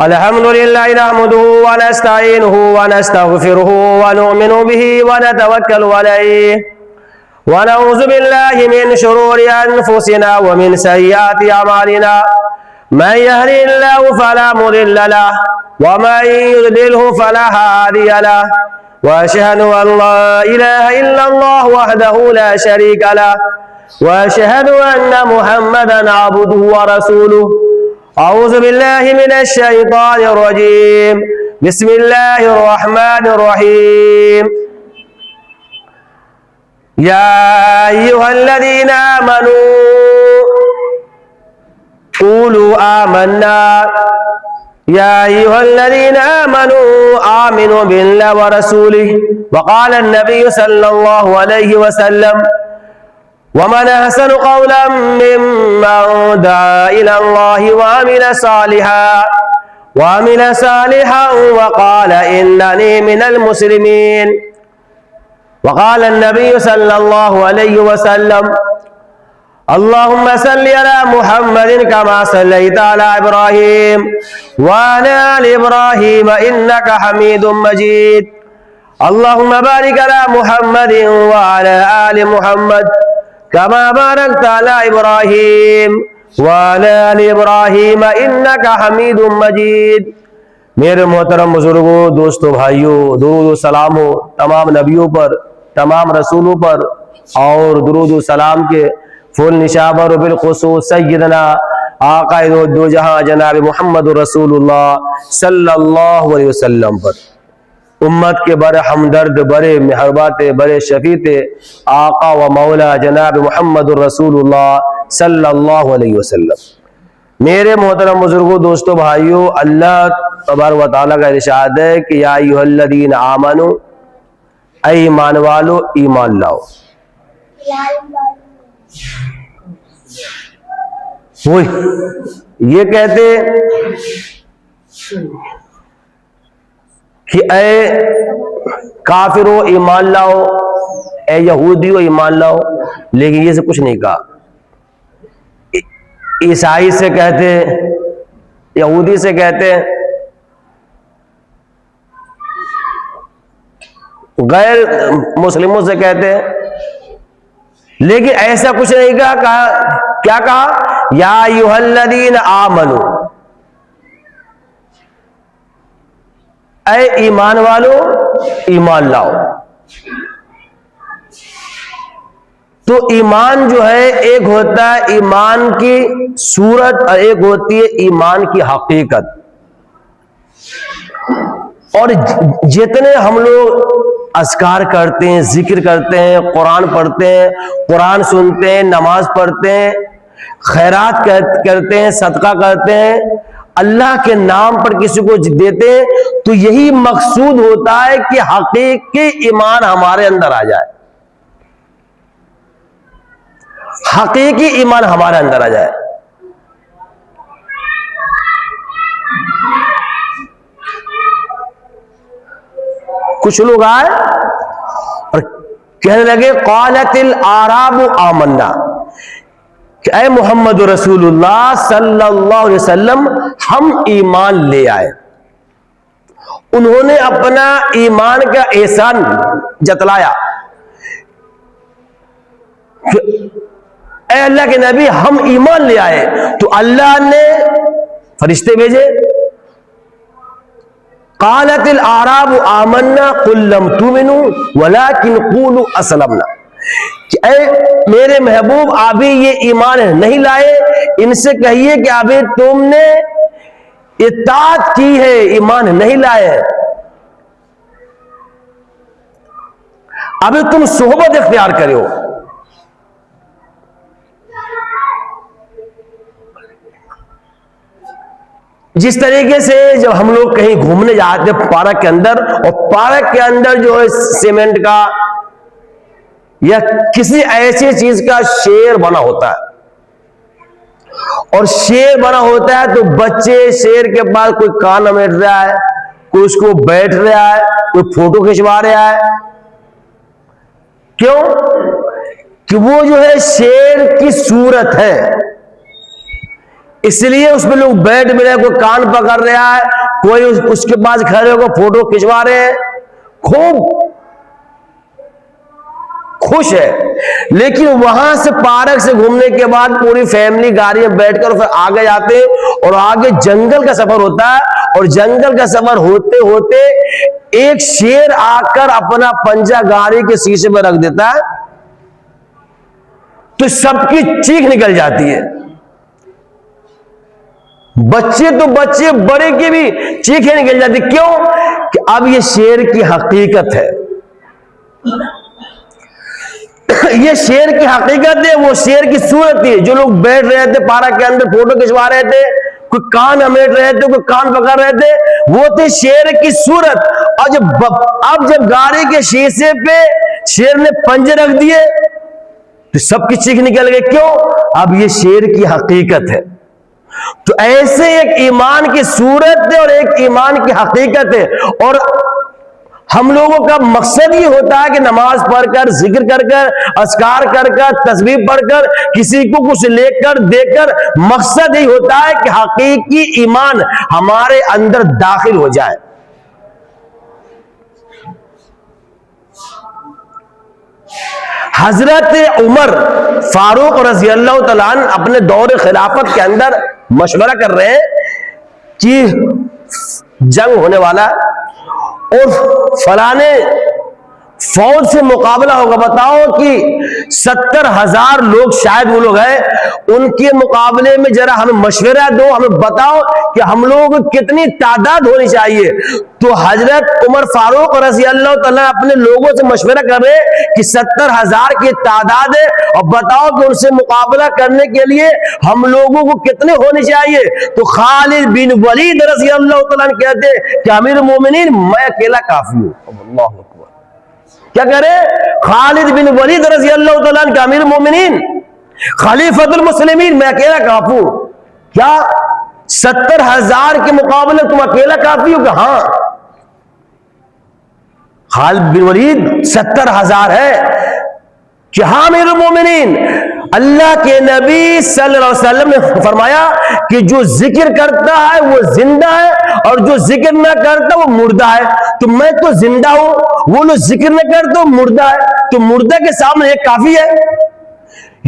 अल्हम्दुलिल्लाहि नहमदुहु व नस्तईनुहु व नस्तगफिरुहु व नुमिनु बिहि व नतवक्कलु अलैहि व नऊज़ु बिल्लाहि मिन शुरूरि अनफुसिना व मिन सय्यिआति अमालिना मन यहदिहिल्लाहु फला मुदिल्ल लहु व मन युद्लिलहु फला हादिय लहु व अशहदु अन ला इलाहा इल्लल्लाह वहदहु ला शरीका लहु व अशहदु अन्न मुहम्मदन अब्दुहु व रसूलुहु। औज़ु बिल्लाहि मिनश शैतानिर रजीम। बिस्मिल्लाहिर रहमानिर रहीम। या अय्युहल्लज़ीना आमनू क़ूलू आमन्ना या अय्युहल्लज़ीना आमनू आमिनू बिल्लाहि व रसूलिहि व क़ाला अन्नबिय्यु सल्लल्लाहु अलैहि वसल्लम वमन अहसनु क़ौलन मिम्मन दआ इलल्लाहि व अमिल सालिहन व क़ाल इन्ननी मिनल मुस्लिमीन। व क़ाल अन्नबिय्यु सल्लल्लाहु अलैहि वसल्लम अल्लाहुम्मा सल्लि अला मुहम्मदिन कमा सल्लैता अला इब्राहीम व अला आलि इब्राहीम इन्नका हमीदुम मजीद। अल्लाहुम्मा बारिक अला मुहम्मदिन व अला आलि मुहम्मद कमा बारकता अला इब्राहीम व अला आलि इब्राहीम इन्नका हमीदुम मजीद। मेरे मोहतरम बुजुर्गों, दोस्तों, भाइयों, दुरूद सलाम हो तमाम नबियों पर, तमाम रसूलों पर और दुरूद सलाम के फुल निशाबर बिलखुसूस सय्यदना आक़ाए दो जहां जनाब मुहम्मद रसूलुल्लाह सल्लल्लाहु अलैहि वसल्लम पर, उम्मत के बड़े हमदर्द, बड़े मेहरबाते, बड़े शफीते आका व मौला जनाब मुहम्मद रसूलुल्लाह सल्लल्लाहु अलैहि वसल्लम। मेरे मोहतरम बुजुर्गों, दोस्तों, भाइयों, अल्लाह तबारक व तआला का इरशाद है कि या अय्युहल्लज़ीना आमनू, ऐ ईमान वालो ईमान लाओ। ये कहते कि ऐ काफिरो ईमान लाओ, ऐ यहूदियो ईमान लाओ, लेकिन ये से कुछ नहीं कहा। ईसाई से कहते, यहूदी से कहते, गैर मुस्लिमों से कहते, लेकिन ऐसा कुछ नहीं कहा। क्या कहा? या अय्युहल्लज़ीना आमनू, ऐ ईमान वालो ईमान लाओ। तो ईमान जो है, एक होता है ईमान की सूरत और एक होती है ईमान की हकीकत। और जितने हम लोग अस्कार करते हैं, जिक्र करते हैं, कुरान पढ़ते हैं, कुरान सुनते हैं, नमाज पढ़ते हैं, खैरात करते हैं, सदका करते हैं, अल्लाह के नाम पर किसी को देते हैं, तो यही मकसूद होता है कि हकीकी ईमान हमारे अंदर आ जाए, हकीकी ईमान हमारे अंदर आ जाए। कुछ लोग आए और कहने लगे क़ालतिल आराबु आमन्ना, कि ऐ मोहम्मद रसूलुल्लाह सल्लल्लाहु अलैहि वसल्लम हम ईमान ले आए। उन्होंने अपना ईमान का एहसान जतलाया कि ऐ अल्लाह के नबी हम ईमान ले आए। तो अल्लाह ने फरिश्ते भेजे, क़ालतिल आराबु आमन्ना कुल लम तुमिनु वलाकिन क़ूलू असलमना, कि ऐ मेरे महबूब अभी ये ईमान नहीं लाए, इनसे कहिए कि अभी तुमने इत्तात की है, ईमान नहीं लाए, अभी तुम सोहबत इख्तियार करो। जिस तरीके से जब हम लोग कहीं घूमने जाते पार्क के अंदर, और पार्क के अंदर जो है सीमेंट का या किसी ऐसी चीज का शेर बना होता है, और शेर बना होता है तो बच्चे शेर के पास कोई कान अमेट रहा है, कोई उसको बैठ रहा है, कोई फोटो खिंचवा रहा है। क्यों? कि वो जो है शेर की सूरत है, इसलिए उसमें लोग बैठ भी रहे, कोई कान पकड़ रहा है, कोई उसके पास खड़े होकर फोटो खिंचवा रहे हैं, खूब खुश है। लेकिन वहां से पार्क से घूमने के बाद पूरी फैमिली गाड़ी में बैठकर फिर आगे जाते हैं और आगे जंगल का सफर होता है, और जंगल का सफर होते होते एक शेर आकर अपना पंजा गाड़ी के शीशे में रख देता है, तो सबकी चीख निकल जाती है। बच्चे तो बच्चे, बड़े की भी चीखें निकल जाती। क्यों? कि अब ये शेर की हकीकत है, ये शेर की हकीकत है, वो शेर की सूरत थी। जो लोग बैठ रहे थे पार्क के अंदर फोटो खिंचवा रहे थे, कोई कान अमेट रहे थे, कोई कान पकड़ रहे थे, वो थे शेर की सूरत। और अब जब गाड़ी के शीशे पे शेर ने पंजे रख दिए तो सबकी चीख निकल गई। क्यों? अब ये शेर की हकीकत है। तो ऐसे एक ईमान की सूरत है और एक ईमान की हकीकत है। और हम लोगों का मकसद ये होता है कि नमाज पढ़कर, जिक्र कर कर, अस्कार कर कर, तस्बीह पढ़कर, किसी को कुछ लेकर देकर, मकसद यही होता है कि हकीकी ईमान हमारे अंदर दाखिल हो जाए। हजरत उमर फारूक रज़ी अल्लाह तआला अन्हु अपने दौर खिलाफत के अंदर मशवरा कर रहे हैं कि जंग होने वाला और फलाने फौज से मुकाबला होगा। बताओ कि 70,000 लोग शायद वो लोग हैं, उनके मुकाबले में जरा हमें मशवरा दो, हमें बताओ कि हम लोग कितनी तादाद होनी चाहिए। तो हजरत उमर फारूक रज़ी अल्लाह तआला अपने लोगों से मशवरा कर रहे हैं कि 70,000 की तादाद है, और बताओ कि उनसे मुकाबला करने के लिए हम लोगों को कितने होने चाहिए। तो खालिद बिन वलीद रज़ी अल्लाह तआला कहते हैं कि अमीर मोमिनीन, मैं अकेला काफी हूं। अल्लाह अकबर। क्या करे? खालिद बिन वलीद रज़ी अल्लाह तआला अन्हु अमीर मोमिनीन, खलीफतुल मुस्लिमीन, मैं अकेला काफी हूं। क्या 70,000 के मुकाबले तुम अकेला काफी हो? हाँ, खालिद बिन वलीद 70,000 है। कि हाँ अमीर मोमिनीन, अल्लाह के नबी सल्लल्लाहु अलैहि वसल्लम ने फरमाया कि जो जिक्र करता है वो जिंदा है, और जो जिक्र ना करता वो मुर्दा है। तो मैं तो जिंदा हूं, वो लोग जिक्र न करते वो मुर्दा है, तो मुर्दा के सामने एक काफी है।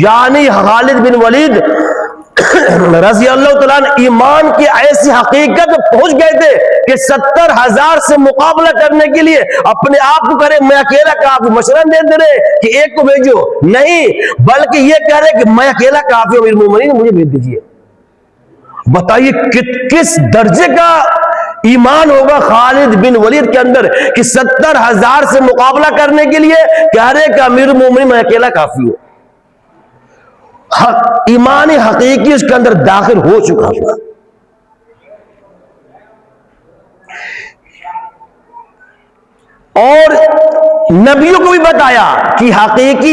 यानी खालिद बिन वलीद रज़ी अल्लाह तआला अन्हु ईमान की ऐसी हकीकत में पहुंच गए थे कि 70,000 से मुकाबला करने के लिए अपने आप को करे मैं अकेला काफी। मशवरा देते रहे कि एक को भेजो, नहीं, बल्कि ये कह रहे कि मैं अकेला काफी हूं, अमीर मोमिनीन मुझे भेज दीजिए। बताइए किस दर्जे का ईमान होगा खालिद बिन वलीद के अंदर कि 70,000 से मुकाबला करने के लिए कह रहे कि अमीर मोमिनीन मैं अकेला काफी हूं। ईमानी हकीकी उसके अंदर दाखिल हो चुका था। और नबियों को भी बताया कि हकीकी